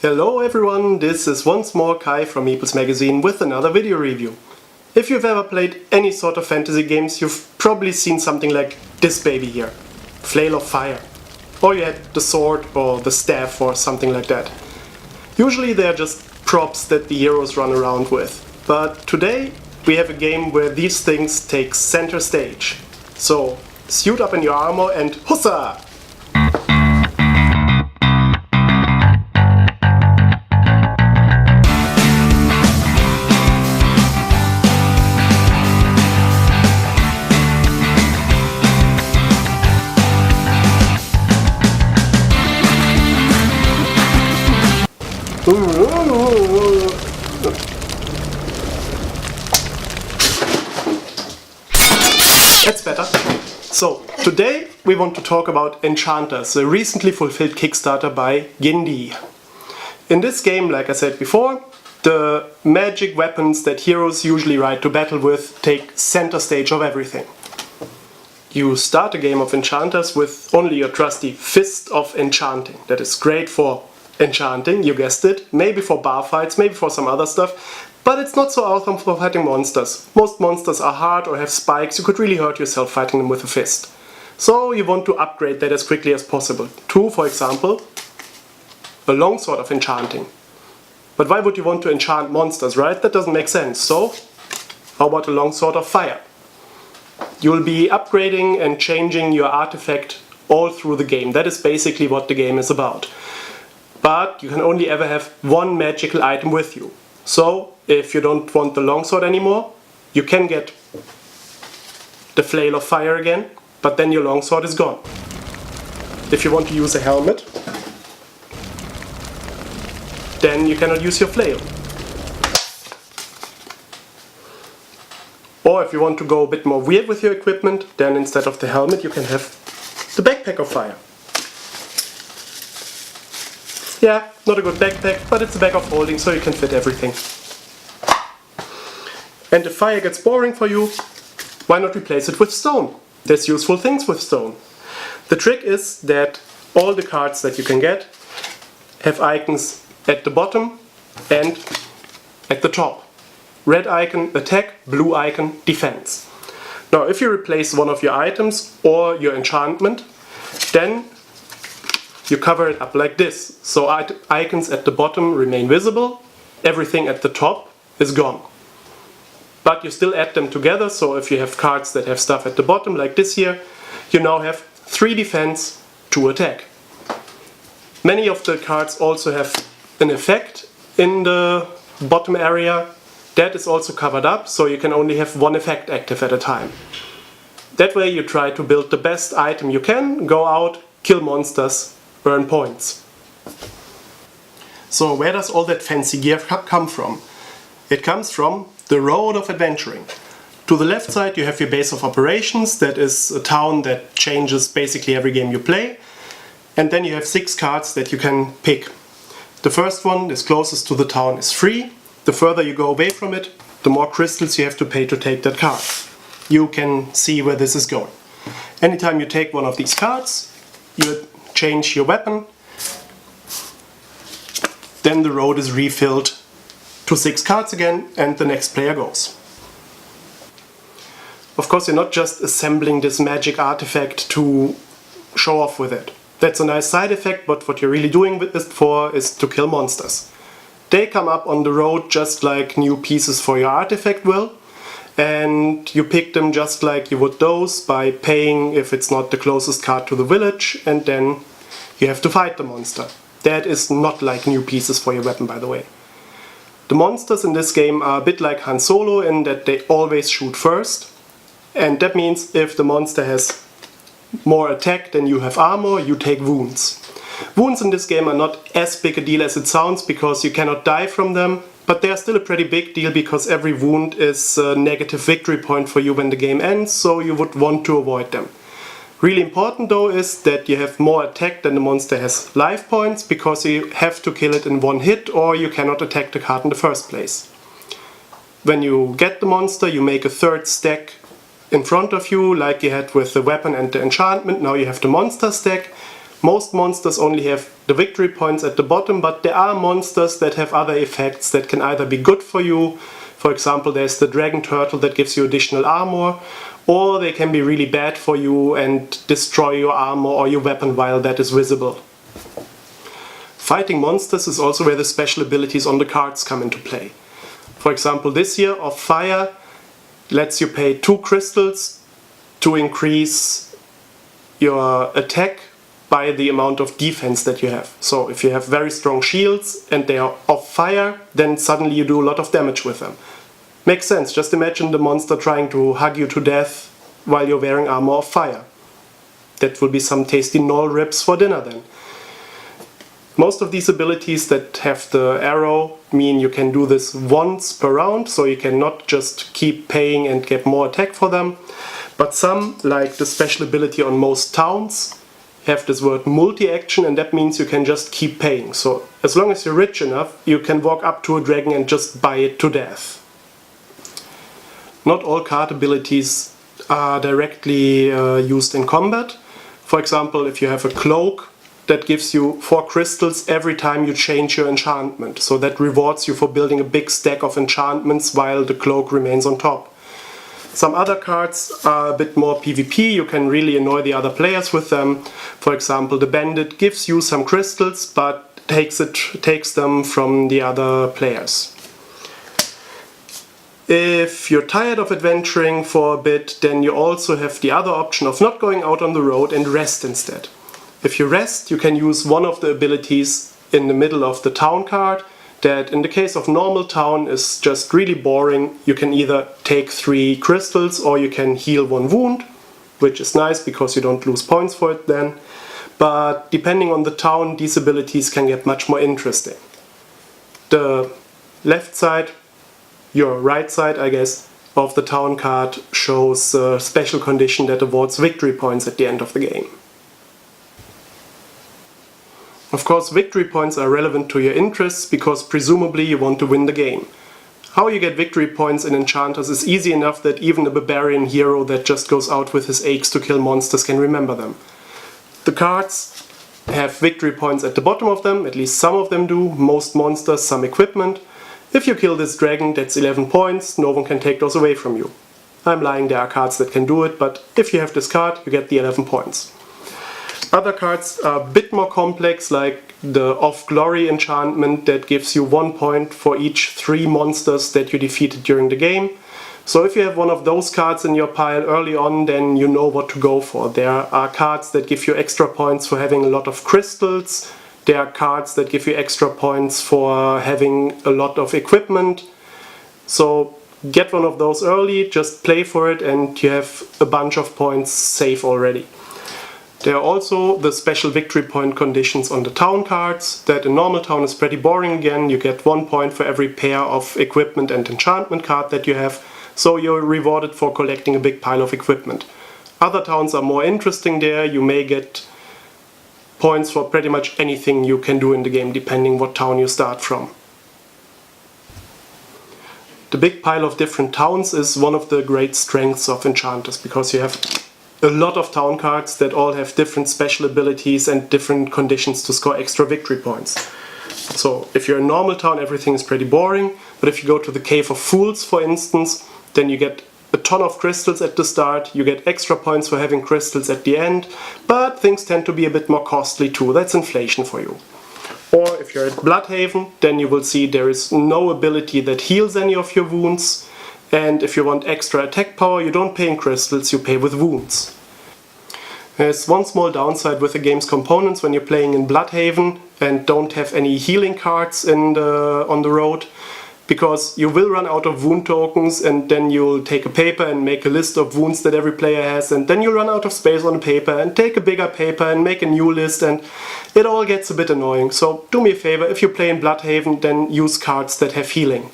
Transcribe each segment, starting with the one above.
Hello everyone, this is once more Kai from Meeples Magazine with another video review. If you've ever played any sort of fantasy games, you've probably seen something like this baby here, Flail of Fire. Or you had the sword or the staff or something like that. Usually they're just props that the heroes run around with. But today we have a game where these things take center stage. So suit up in your armor and hussa! That's better. So, today we want to talk about Enchanters, a recently fulfilled Kickstarter by Gindi. In this game, like I said before, the magic weapons that heroes usually ride to battle with take center stage of everything. You start a game of Enchanters with only your trusty Fist of Enchanting. That is great for enchanting, you guessed it, maybe for bar fights, maybe for some other stuff, but it's not so awesome for fighting monsters. Most monsters are hard or have spikes, you could really hurt yourself fighting them with a fist. So you want to upgrade that as quickly as possible to, for example, a longsword of enchanting. But why would you want to enchant monsters, right? That doesn't make sense. So, how about a longsword of fire? You'll be upgrading and changing your artifact all through the game. That is basically what the game is about. But you can only ever have one magical item with you. So, if you don't want the longsword anymore, you can get the Flail of Fire again, but then your longsword is gone. If you want to use a helmet, then you cannot use your flail. Or if you want to go a bit more weird with your equipment, then instead of the helmet you can have the Backpack of Fire. Yeah, not a good backpack, but it's a bag of holding, so you can fit everything. And if fire gets boring for you, why not replace it with stone? There's useful things with stone. The trick is that all the cards that you can get have icons at the bottom and at the top. Red icon, attack, blue icon, defense. Now, if you replace one of your items or your enchantment, then you cover it up like this. So icons at the bottom remain visible, everything at the top is gone. But you still add them together, so if you have cards that have stuff at the bottom, like this here, you now have 3 defense, 2 attack. Many of the cards also have an effect in the bottom area. That is also covered up, so you can only have one effect active at a time. That way you try to build the best item you can, go out, kill monsters, earn points. So where does all that fancy gear come from? It comes from the Road of Adventuring. To the left side you have your base of operations, that is a town that changes basically every game you play. And then you have 6 cards that you can pick. The first one, is closest to the town, is free. The further you go away from it, the more crystals you have to pay to take that card. You can see where this is going. Anytime you take one of these cards, you change your weapon, then the road is refilled to 6 cards again and the next player goes. Of course, you're not just assembling this magic artifact to show off with it. That's a nice side effect, but what you're really doing with this for is to kill monsters. They come up on the road just like new pieces for your artifact will, and you pick them just like you would those by paying if it's not the closest card to the village, and then you have to fight the monster. That is not like new pieces for your weapon, by the way. The monsters in this game are a bit like Han Solo in that they always shoot first, and that means if the monster has more attack than you have armor, you take wounds. Wounds in this game are not as big a deal as it sounds because you cannot die from them, but they are still a pretty big deal because every wound is a negative victory point for you when the game ends, so you would want to avoid them. Really important though is that you have more attack than the monster has life points, because you have to kill it in one hit or you cannot attack the card in the first place. When you get the monster, you make a 3rd stack in front of you like you had with the weapon and the enchantment. Now you have the monster stack. Most monsters only have the victory points at the bottom, but there are monsters that have other effects that can either be good for you. For example, there's the dragon turtle that gives you additional armor, or they can be really bad for you and destroy your armor or your weapon while that is visible. Fighting monsters is also where the special abilities on the cards come into play. For example, this here of fire lets you pay 2 crystals to increase your attack by the amount of defense that you have. So if you have very strong shields and they are of fire, then suddenly you do a lot of damage with them. Makes sense, just imagine the monster trying to hug you to death while you're wearing armor of fire. That will be some tasty gnoll ribs for dinner then. Most of these abilities that have the arrow mean you can do this once per round, so you cannot just keep paying and get more attack for them. But some, like the special ability on most towns, have this word multi-action, and that means you can just keep paying. So as long as you're rich enough, you can walk up to a dragon and just buy it to death. Not all card abilities are directly used in combat. For example, if you have a cloak, that gives you 4 crystals every time you change your enchantment. So that rewards you for building a big stack of enchantments while the cloak remains on top. Some other cards are a bit more PvP, you can really annoy the other players with them. For example, the bandit gives you some crystals but takes them from the other players. If you're tired of adventuring for a bit, then you also have the other option of not going out on the road and rest instead. If you rest, you can use one of the abilities in the middle of the town card that in the case of normal town is just really boring. You can either take 3 crystals or you can heal 1 wound, which is nice because you don't lose points for it then. But depending on the town, these abilities can get much more interesting. The left side, your right side I guess, of the town card shows a special condition that awards victory points at the end of the game. Of course, victory points are relevant to your interests because presumably you want to win the game. How you get victory points in Enchanters is easy enough that even a barbarian hero that just goes out with his axe to kill monsters can remember them. The cards have victory points at the bottom of them, at least some of them do, most monsters, some equipment. If you kill this dragon, that's 11 points, no one can take those away from you. I'm lying, there are cards that can do it, but if you have this card, you get the 11 points. Other cards are a bit more complex, like the Of Glory enchantment that gives you 1 point for each 3 monsters that you defeated during the game. So if you have one of those cards in your pile early on, then you know what to go for. There are cards that give you extra points for having a lot of crystals. There are cards that give you extra points for having a lot of equipment. So get one of those early, just play for it, and you have a bunch of points safe already. There are also the special victory point conditions on the town cards, that in normal town is pretty boring again. You get 1 point for every pair of equipment and enchantment card that you have, so you're rewarded for collecting a big pile of equipment. Other towns are more interesting there, you may get points for pretty much anything you can do in the game, depending what town you start from. The big pile of different towns is one of the great strengths of Enchanters, because you have a lot of town cards that all have different special abilities and different conditions to score extra victory points. So if you're in normal town, everything is pretty boring, but if you go to the Cave of Fools, for instance, then you get a ton of crystals at the start, you get extra points for having crystals at the end, but things tend to be a bit more costly too. That's inflation for you. Or if you're at Bloodhaven, then you will see there is no ability that heals any of your wounds. And if you want extra attack power, you don't pay in crystals, you pay with wounds. There's one small downside with the game's components when you're playing in Bloodhaven and don't have any healing cards on the road, because you will run out of wound tokens and then you'll take a paper and make a list of wounds that every player has, and then you'll run out of space on the paper and take a bigger paper and make a new list, and it all gets a bit annoying. So do me a favor, if you play in Bloodhaven, then use cards that have healing.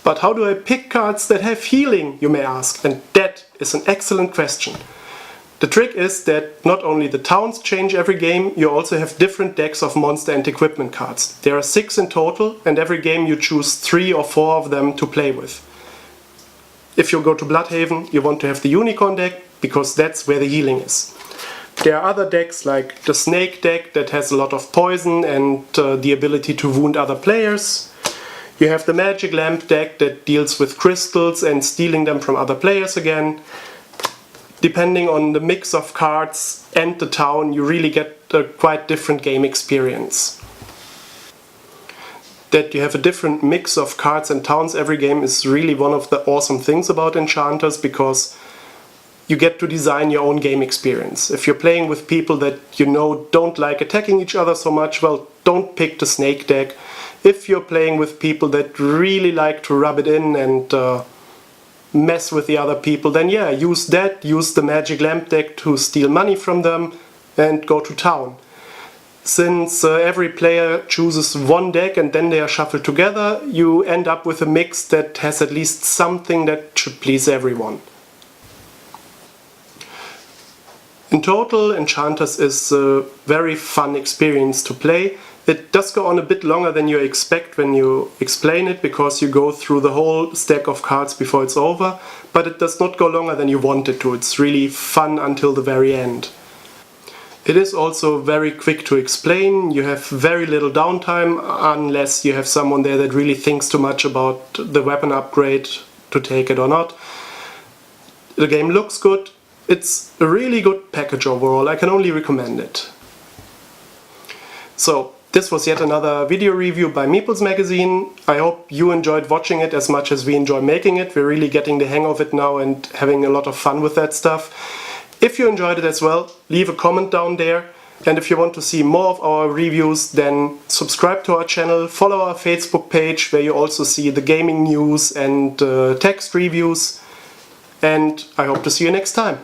But how do I pick cards that have healing, you may ask? And that is an excellent question. The trick is that not only the towns change every game, you also have different decks of monster and equipment cards. There are 6 in total, and every game you choose 3 or 4 of them to play with. If you go to Bloodhaven, you want to have the Unicorn deck, because that's where the healing is. There are other decks like the Snake deck that has a lot of poison and the ability to wound other players. You have the Magic Lamp deck that deals with crystals and stealing them from other players again. Depending on the mix of cards and the town, you really get a quite different game experience. That you have a different mix of cards and towns every game is really one of the awesome things about Enchanters, because you get to design your own game experience. If you're playing with people that you know don't like attacking each other so much, well, don't pick the Snake deck. If you're playing with people that really like to rub it in and mess with the other people, then yeah, use that, use the Magic Lamp deck to steal money from them and go to town. Since every player chooses one deck and then they are shuffled together, you end up with a mix that has at least something that should please everyone. In total, Enchanters is a very fun experience to play. It does go on a bit longer than you expect when you explain it, because you go through the whole stack of cards before it's over, but it does not go longer than you want it to. It's really fun until the very end. It is also very quick to explain. You have very little downtime unless you have someone there that really thinks too much about the weapon upgrade to take it or not. The game looks good. It's a really good package overall. I can only recommend it. So, this was yet another video review by Meeples Magazine. I hope you enjoyed watching it as much as we enjoy making it. We're really getting the hang of it now and having a lot of fun with that stuff. If you enjoyed it as well, leave a comment down there. And if you want to see more of our reviews, then subscribe to our channel, follow our Facebook page where you also see the gaming news and text reviews. And I hope to see you next time.